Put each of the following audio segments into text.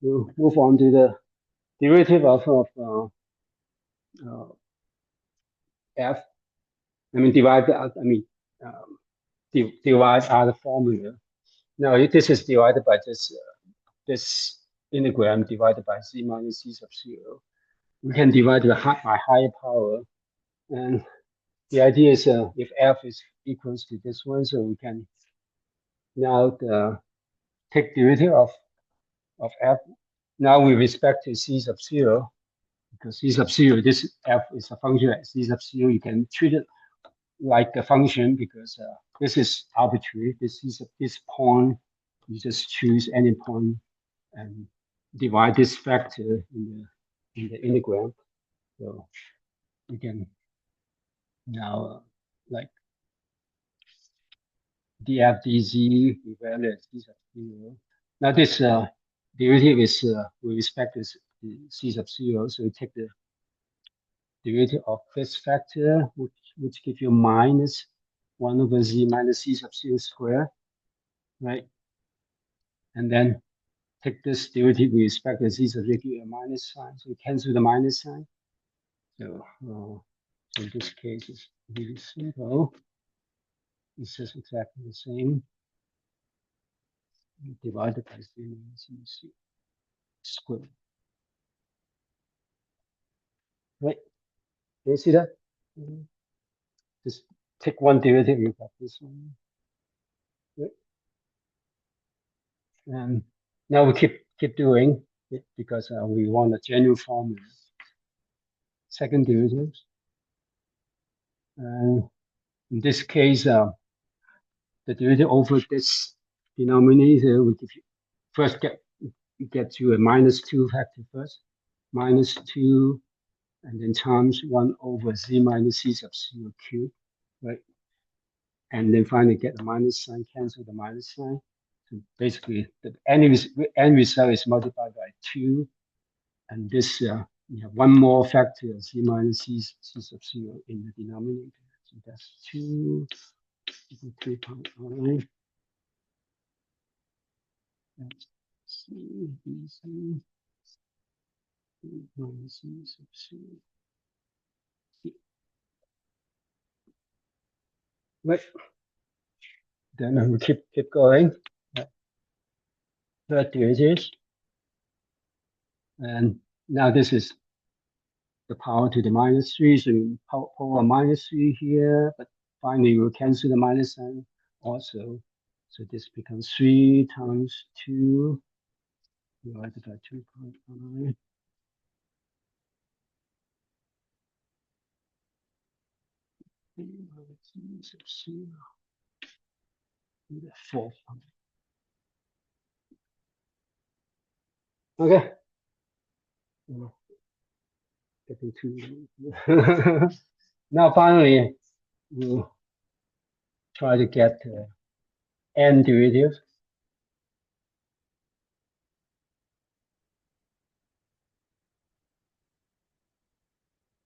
we'll move on to the derivative of uh, f. I mean, divide the, I mean, um, divide other formula. Now, if this is divided by this integram divided by z minus z sub 0. We can divide by higher power. And the idea is if f is equals to this one, so we can now take derivative of f. Now with respect to z sub 0, because z sub 0, this f is a function at z sub 0, you can treat it like a function because this is arbitrary. This point, you just choose any point and divide this factor in the integram. So we can now like df dz evaluate z sub 0. Now this derivative is with respect to z sub 0, so we take the derivative of this factor, which gives you minus 1 over z minus z sub 0 squared, right? And then take this derivative with respect to z sub 0, give you a minus sign, so we cancel the minus sign. So, so in this case, it's really simple. It's just exactly the same. Divided by z minus z squared. Right? Can you see that? Just take one derivative, you got this one. Right? And now we keep doing it because we want a general formula. Second derivative. And in this case, the derivative over this denominator will give you first get you a minus 2 factor first, minus 2, and then times 1 over z minus z sub 0 cubed, right? And then finally get the minus sign, cancel the minus sign. So basically, the end result is multiplied by 2, and this you have one more factor of z minus z sub 0 in the denominator. So that's 2 equal 3.9. That's c bc minus z sub 0. Right. Then we keep going. Third derivative. And now this is the power to the minus 3. So power minus 3 here, but finally we'll cancel the minus sign also. So this becomes 3 times 2 divided by 2.5. The fourth one. Okay. Getting too. Now finally, we'll try to get n derivative.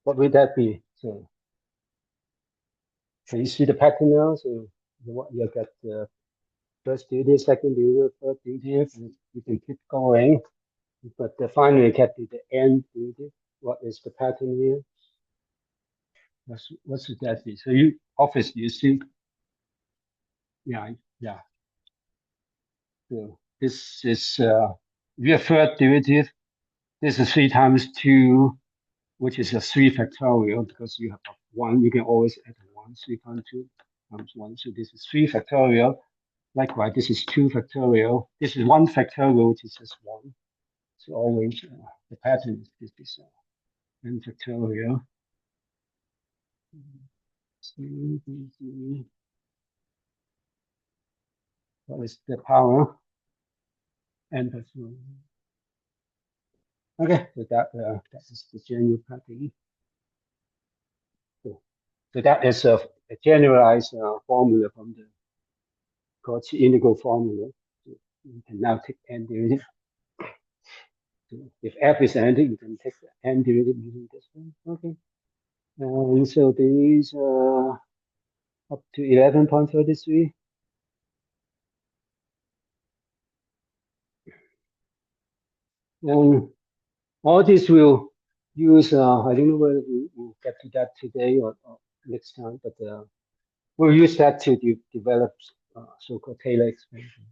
What would that be? So can you see the pattern now? So you got the first derivative, second derivative, third derivative, and you can keep going. But finally get to the n derivative. What is the pattern here? What should that be? So you obviously you see, yeah. So this is your third derivative. This is 3 times 2, which is a 3 factorial because you have 1. You can always add 1. 3 times 2 times 1. So this is 3 factorial. Likewise, this is 2 factorial. This is 1 factorial, which is just 1. So always the pattern is this n factorial. What is the power? N factorial. Okay, so that is the general pattern. So that is a generalized formula from the Cauchy integral formula. So you can now take n derivative. So if f is anything, you can take the n derivative using this one. Okay. And so these up to 11.33. And all this will use, I don't know whether we'll get to that today or next time, but we'll use that to develop so-called Taylor expansion.